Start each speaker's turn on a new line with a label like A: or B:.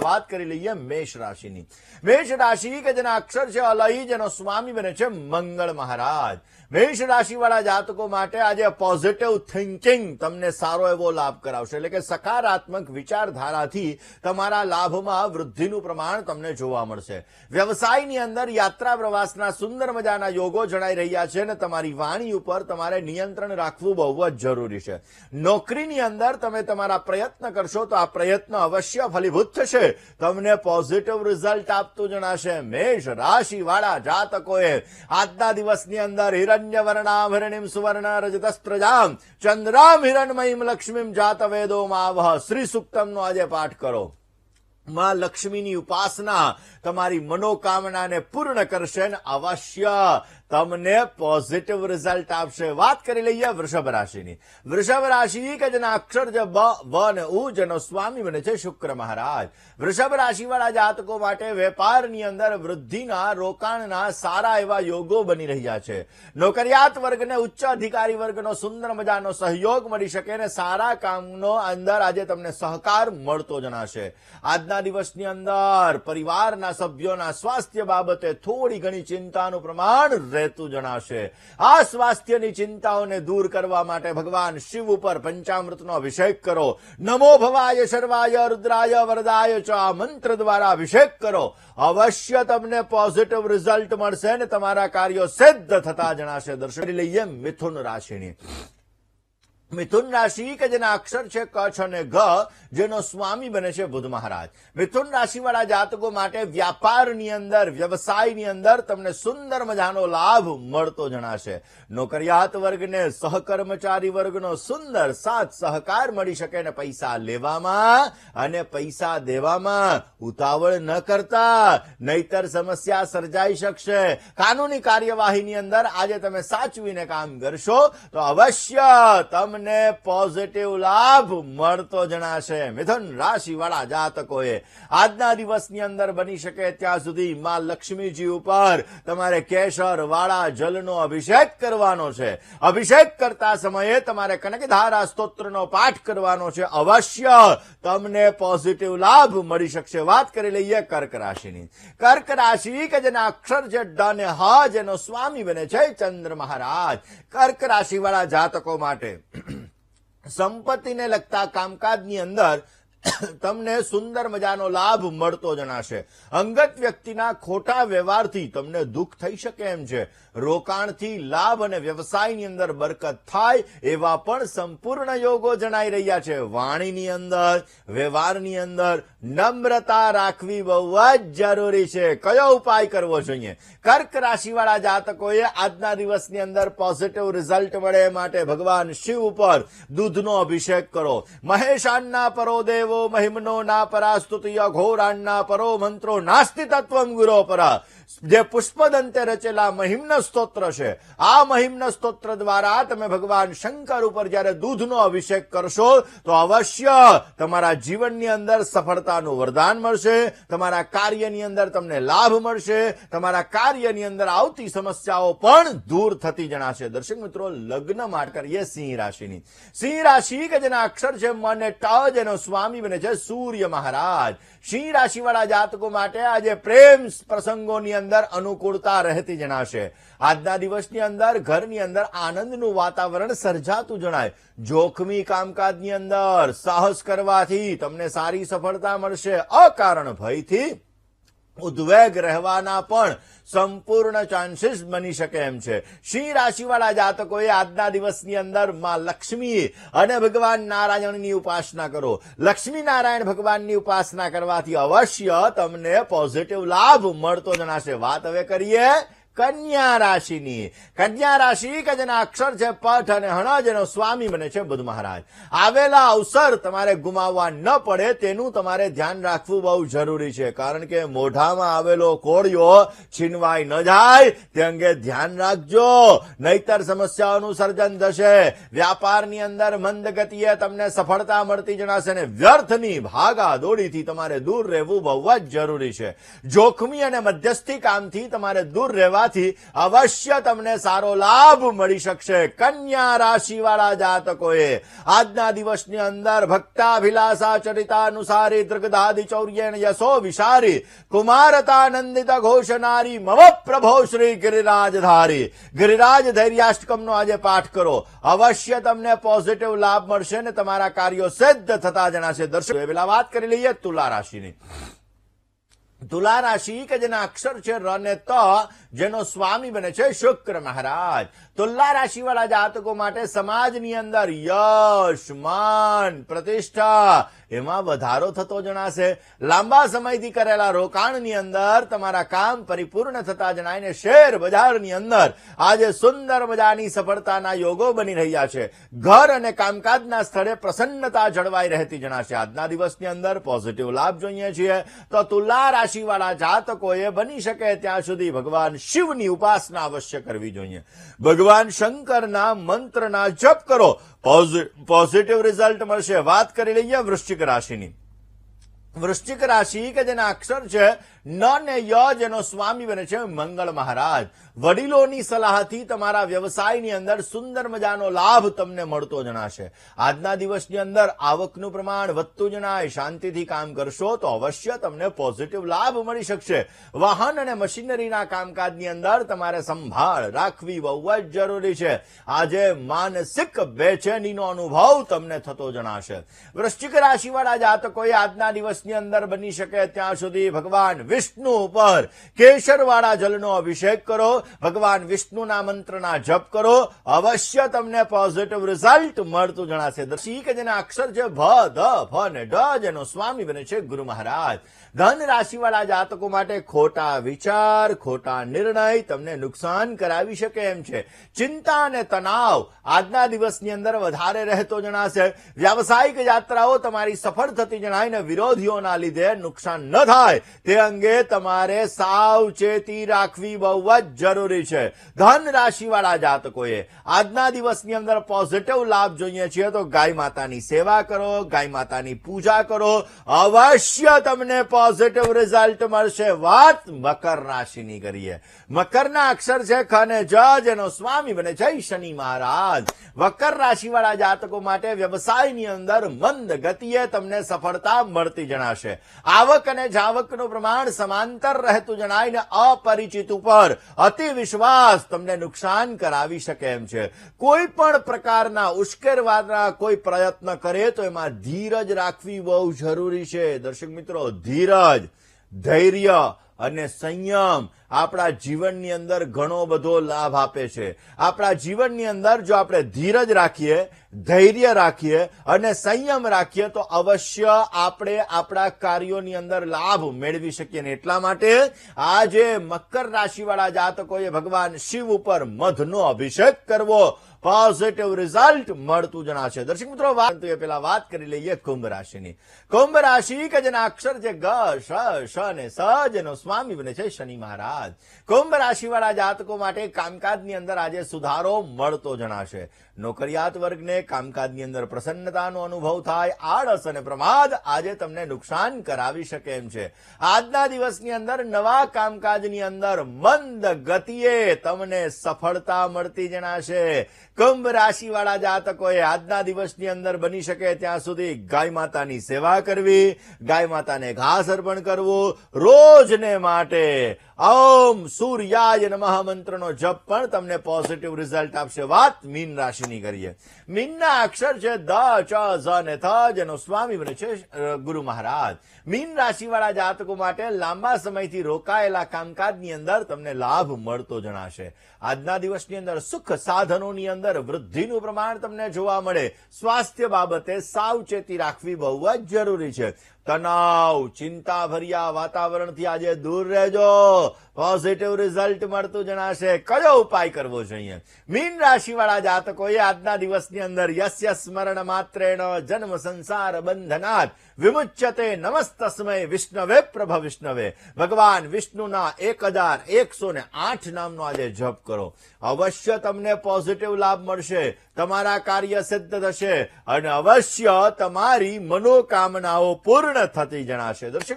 A: વાત કરી લઈએ મેષ રાશિની. મેષ રાશિ કે જેના અક્ષર છે અલઈ, જેનો સ્વામી બને છે મંગળ મહારાજ. મેષ રાશિ વાળા જાતકો માટે આજે પોઝિટિવ થિંકિંગ તમને સારો એવો લાભ કરાવશે, એટલે કે સકારાત્મક વિચારધારાથી તમારા લાભમાં વૃદ્ધિનું પ્રમાણ તમને જોવા મળશે. વ્યવસાયની અંદર યાત્રા પ્રવાસના સુંદર મજાના યોગો જણાઈ રહ્યા છે અને તમારી વાણી ઉપર તમારે નિયંત્રણ રાખવું બહુ જ જરૂરી છે. નોકરીની અંદર તમે તમારા પ્રયત્ન કરશો તો આ પ્રયત્ન અવશ્ય ફલીભૂત થશે, તમને પોઝિટિવ રિઝલ્ટ આપતું જણાશે. મેષ રાશિ વાળા જાતકોએ આજના દિવસની અંદર હિરણ્ય વર્ણાભરણીમ સુવર્ણ રજતસ્ત્રજામ ચંદ્રામ હિરણમયીમ લક્ષ્મીમ જાતવેદો માવહ શ્રી સૂક્તમનો આજે પાઠ કરો. માં લક્ષ્મીની ઉપાસના તમારી મનોકામનાને પૂર્ણ કરશે અને અવશ્ય તમને પોઝિટિવ રિઝલ્ટ આપશે. વાત કરી લઈએ વૃષભ રાશિની. વૃષભ રાશિ કે જેના અક્ષર છે બ, વ અને ઉ, જેનો સ્વામી બને છે શુક્ર મહારાજ. વૃષભ રાશિ વાળા જાતકો માટે વેપારની અંદર વૃદ્ધિના રોકાણના સારા એવા યોગો બની રહ્યા છે. નોકરિયાત વર્ગને ઉચ્ચ અધિકારી વર્ગનો સુંદર મજાનો સહયોગ મળી શકે અને સારા કામનો અંદર આજે તમને સહકાર મળતો જણાશે. આજના દિવસની અંદર પરિવારના સભ્યોના સ્વાસ્થ્ય બાબતે થોડી ઘણી ચિંતાનું પ્રમાણ રહેતું જણાશે. આ સ્વાસ્થ્યની ચિંતાઓને દૂર કરવા માટે ભગવાન શિવ ઉપર પંચામૃતનો અભિષેક કરો. નમો ભવાય શર્વાય રુદ્રાય વરદાય ચ આ મંત્ર દ્વારા અભિષેક કરો. અવશ્ય તમને પોઝિટિવ રિઝલ્ટ મળશે અને તમારા કાર્યો સિદ્ધ થતા જણાશે. દર્શન કરી લઈએ મિથુન રાશિની. મિથુન રાશિ કે જેના અક્ષર છે ક અને ગ, જેનો સ્વામી બને છે બુધ મહારાજ. મિથુન રાશિ વાળા જાતકો માટે વ્યાપારની અંદર વ્યવસાયની અંદર તમને સુંદર મજાનો લાભ મળતો જણાશે. નોકરિયાત વર્ગને સહકર્મચારી વર્ગનો સુંદર સાથ સહકાર મળી શકે અને પૈસા લેવામાં અને પૈસા દેવામાં ઉતાવળ ન કરતા, નહીતર સમસ્યા સર્જાઈ શકશે. કાનૂની કાર્યવાહીની અંદર આજે તમે સાચવીને કામ કરશો તો અવશ્ય તમને પોઝિટિવ લાભ મળતો જણાશે. મિથુન રાશિ વાળા જાતકોએ આજના દિવસની અંદર બની શકે ત્યાં સુધી માં લક્ષ્મીજી ઉપર તમારે કેસર વાળા જલનો અભિષેક કરવાનો છે. અભિષેક કરતા સમયે તમારે કનકધારા સ્તોત્રનો પાઠ કરવાનો છે. અવશ્ય તમને પોઝિટિવ લાભ મળી શકશે. વાત કરી લઈએ કર્ક રાશિની. કર્ક રાશિ કે જેના અક્ષર છે ડ અને હ, જેનો સ્વામી બને છે ચંદ્ર મહારાજ. કર્ક રાશિ વાળા જાતકો માટે સંપત્તિને લગતા કામકાજની અંદર તમને સુંદર મજાનો લાભ મળતો જણાશે. અંગત વ્યક્તિના ખોટા વ્યવહારથી તમને દુઃખ થઈ શકે એમ છે. રોકાણથી લાભ અને વ્યવસાયની અંદર બરકત થાય એવા પણ સંપૂર્ણ યોગો જણાઈ રહ્યા છે. વાણીની અંદર વ્યવહારની અંદર નમ્રતા રાખવી બહુ જ જરૂરી છે. કયો ઉપાય કરવો જોઈએ? કર્ક રાશિ વાળા જાતકોએ આજના દિવસની અંદર પોઝિટિવ રિઝલ્ટ મળે માટે ભગવાન શિવ ઉપર દૂધનો અભિષેક કરો. મહેશાન્ના પરો દેવો મહિમનો ના પરાસ્તુતિય ઘોરાન્ના પરો મંત્રો નાસ્તિ તત્વમ ગુરો પરા, જે પુષ્પદંતે રચેલા મહિમ્ન સ્તોત્ર છે. આ મહિમ્ન સ્તોત્ર દ્વારા તમે ભગવાન શંકર ઉપર જયારે દૂધનો અભિષેક કરશો તો અવશ્ય તમારા જીવનની અંદર સફળતાનું વરદાન મળશે. તમારા કાર્યની અંદર તમને લાભ મળશે. તમારા કાર્યની અંદર આવતી સમસ્યાઓ પણ દૂર થતી જણાશે. દર્શક મિત્રો, લગ્ન માટે કરીએ સિંહ રાશિની. સિંહ રાશિ કે જેના અક્ષર છે મ અને ટ, જેનો સ્વામી બને છે સૂર્ય મહારાજ. સિંહ રાશિ વાળા જાતકો માટે આજે પ્રેમ પ્રસંગોની અંદર અનુકૂળતા રહેતી જણાશે. આજના દિવસની અંદર ઘરની અંદર આનંદનું વાતાવરણ સર્જાતું જણાય. જોખમી કામકાજની અંદર સાહસ કરવાથી તમને સારી સફળતા મળશે. અકારણ ભયથી ઉદ્વેગ રહેવાના પણ સંપૂર્ણ ચાન્સીસ બની શકે એમ છે. સિંહ રાશિ વાળા જાતકોએ આજના દિવસની અંદર માં લક્ષ્મી અને ભગવાન નારાયણની ઉપાસના કરો. લક્ષ્મી નારાયણ ભગવાનની ઉપાસના કરવાથી અવશ્ય તમને પોઝિટિવ લાભ મળતો જણાશે. વાત હવે કરીએ કન્યા રાશિની. કન્યા રાશિ કે જેના અક્ષર છે પઠ અને હણ, જેનો સ્વામી બને છે બુધ મહારાજ. આવેલા અવસર તમારે ગુમાવવા ન પડે તેનું તમારે ધ્યાન રાખવું બહુ જરૂરી છે. કારણ કે મોઢામાં આવેલો કોળિયો છીનવાઈ ન જાય તે અંગે ધ્યાન રાખજો, નહીતર સમસ્યાઓનું સર્જન થશે. વ્યાપારની અંદર મંદ ગતિએ તમને સફળતા મળતી જણાશે અને વ્યર્થની ભાગા દોડીથી તમારે દૂર રહેવું બહુ જ જરૂરી છે. જોખમી અને મધ્યસ્થી કામથી તમારે દૂર રહેવા કરવાથી અવશ્ય તમને સારો લાભ મળી શકશે. કન્યા રાશિ વાળા જાતકોએ આજના દિવસની અંદર ભક્તાભિલાષા ચરિતાનુસારી દૃગદાદિ ચૌર્યેણ યશો વિશારી કુમારતાનંદિત ઘોષનારી મમ પ્રભો શ્રી ગિરિરાજધારી ગિરિરાજ ધૈર્યાષ્ટકમનો આજે પાઠ કરો. અવશ્ય તમને પોઝિટિવ લાભ મળશે ને તમારા કાર્યો સિદ્ધ થતા જણાશે. દર્શકો પેલા વાત કરી લઈએ તુલા રાશિની. તુલા રાશિ કે જેના અક્ષર છે ર ને ત, જેનો સ્વામી બને છે શુક્ર મહારાજ. તુલા રાશિ વાળા જાતકો માટે સમાજની અંદર યશ, માન, પ્રતિષ્ઠા એમાં વધારો થતો જણાશે. લાંબા સમયથી કરેલા રોકાણની અંદર તમારા કામ પરિપૂર્ણ થતા જણાય ને શેર બજારની અંદર આજે સુંદર મજાની સફળતાના યોગો બની રહ્યા છે. ઘર અને કામકાજના સ્થળે પ્રસન્નતા જળવાઈ રહેતી જણાશે. આજના દિવસની અંદર પોઝિટિવ લાભ જોઈએ છીએ તો તુલા રાશિ વાળા જાતકોએ બની શકે ત્યાં સુધી ભગવાન શિવની ઉપાસના અવશ્ય કરવી જોઈએ. ભગવાન શંકરના મંત્રના જપ કરો, પોઝિટિવ રિઝલ્ટ મળશે. વાત કરી લઈએ વૃશ્ચિક રાશિની. વૃશ્ચિક રાશિ કે જેના અક્ષર છે ન ને ય, જેનો સ્વામી બને છે મંગળ મહારાજ. વડીલોની સલાહથી તમારા વ્યવસાયની અંદર સુંદર મજાનો લાભ તમને મળતો જણાશે. આજના દિવસની અંદર આવકનું પ્રમાણ વધતું જણાય. શાંતિથી કામ કરશો તો અવશ્ય તમને પોઝિટિવ લાભ મળી શકશે. વાહન અને મશીનરીના કામકાજની અંદર તમારે સંભાળ રાખવી બહુ જ જરૂરી છે. આજે માનસિક બેચેનીનો અનુભવ તમને થતો જણાશે. વૃશ્ચિક રાશિવાળા જાતકોએ આજના દિવસની અંદર બની શકે ત્યાં સુધી ભગવાન વિષ્ણુ ઉપર કેસરવાળા જલનો અભિષેક કરો, ભગવાન વિષ્ણુના મંત્રના જપ કરો. અવશ્ય તમને પોઝિટિવ રિઝલ્ટ મળતું જણાશે. દર્શી કે જેના અક્ષર છે ભ, ધ, ફ ને ઢ, જેનો સ્વામી બને છે ગુરુ મહારાજ. ધન રાશિવાળા જાતકો માટે ખોટા વિચાર, ખોટા નિર્ણય તમને નુકસાન કરાવી શકે એમ છે. ચિંતા અને તણાવ આજના દિવસની અંદર વધારે રહેતો જણાશે. વ્યાવસાયિક યાત્રાઓ તમારી સફળ થતી જણાય ને વિરોધીઓના લીધે નુકસાન ન થાય તે અંગે તમારે સાવચેતી રાખવી બહુ જ જરૂરી છે. ધન રાશિવાળા જાતકોએ આજના દિવસની અંદર પોઝિટિવ લાભ જોઈએ છીએ તો ગાય માતાની સેવા કરો, ગાય માતાની પૂજા કરો. અવશ્ય તમને પોઝિટિવ રિઝલ્ટ મળશે. વાત મકર રાશિની કરીએ. મકરના અક્ષર છે ખ ને જ, જેનો સ્વામી બને છે શનિ મહારાજ. મકર રાશિવાળા જાતકો માટે વ્યવસાયની અંદર મંદ ગતિએ તમને સફળતા મળતી જણાશે. આવક અને જાવકનું પ્રમાણ સમાંતર રહેતું જણાય ને અપરિચિત ઉપર અતિ વિશ્વાસ તમને નુકસાન કરાવી શકે એમ છે. કોઈ પણ પ્રકારના ઉશ્કેરવાના કોઈ પ્રયત્ન કરે તો એમાં ધીરજ રાખવી બહુ જરૂરી છે. દર્શક મિત્રો, ધીરજ, ધૈર્ય અને સંયમ આપણા જીવનની અંદર ઘણો બધો લાભ આપે છે. આપણા જીવનની અંદર જો આપણે ધીરજ રાખીએ, ધૈર્ય રાખીએ અને સંયમ રાખીએ તો અવશ્ય આપણે આપણા કાર્યોની અંદર લાભ મેળવી શકીએ. ને એટલા માટે આજે મકર રાશિવાળા જાતકોએ ભગવાન શિવ ઉપર મધનો અભિષેક કરવો. પોઝિટિવ રિઝલ્ટ મળતું જણાશે. દર્શક મિત્રો, પેલા વાત કરી લઈએ કુંભ રાશિની. કુંભ રાશિ કે જેના અક્ષર છે ગ, શ ને સ, જેનો સ્વામી બને છે શનિ મહારાજ. કુંભ રાશિવાળા જાતકો માટે કામકાજની અંદર આજે સુધારો મળતો જણાશે. નોકરિયાત વર્ગને કામકાજની અંદર પ્રસન્નતાનો અનુભવ થાય. આળસ અને પ્રમાદ આજે તમને નુકસાન કરાવી શકે એમ છે. આજના દિવસની અંદર નવા કામકાજની અંદર મંદ ગતિએ તમને સફળતા મળતી જણાશે. કુંભ રાશિવાળા જાતકોએ આજના દિવસની અંદર બની શકે ત્યાં સુધી ગાય માતાની સેવા કરવી, ગાય માતાને ઘાસ અર્પણ કરવું. રોજને માટે ઓમ સૂર્યાય નમઃ મંત્રનો જપ પણ તમને પોઝિટિવ રિઝલ્ટ આપશે. વાત મીન રાશિની કરીએ. મીનના અક્ષર છે દ, ચ, ઝ ને થ, જેનો સ્વામી બને છે ગુરુ મહારાજ. મીન રાશિવાળા જાતકો માટે લાંબા સમયથી રોકાયેલા કામકાજની અંદર તમને લાભ મળતો જણાશે. આજના દિવસની અંદર સુખ સાધનોની અંદર વૃદ્ધિનું પ્રમાણ તમને જોવા મળે. સ્વાસ્થ્ય બાબતે સાવચેતી રાખવી બહુ જ જરૂરી છે. તણાવ, ચિંતા ભર્યા વાતાવરણથી આજે દૂર રહેજો. પોઝિટિવ રિઝલ્ટ મળતું જણાશે. કયો ઉપાય કરવો જોઈએ? મીન રાશિવાળા જાતકોએ આજના દિવસની અંદર યસ્ય સ્મરણ માત્રેણ જન્મ સંસાર બંધનાત વિમુચ્યતે નમસ્તસ્મય વિષ્ણવે પ્રભ વિષ્ણવે. ભગવાન વિષ્ણુના 1108 નામનો આજે જપ કરો. અવશ્ય તમને પોઝિટિવ લાભ મળશે. તમારા કાર્ય સિદ્ધ થશે અને અવશ્ય તમારી મનોકામનાઓ પૂર્ણ થતી જણાશે. દર્શક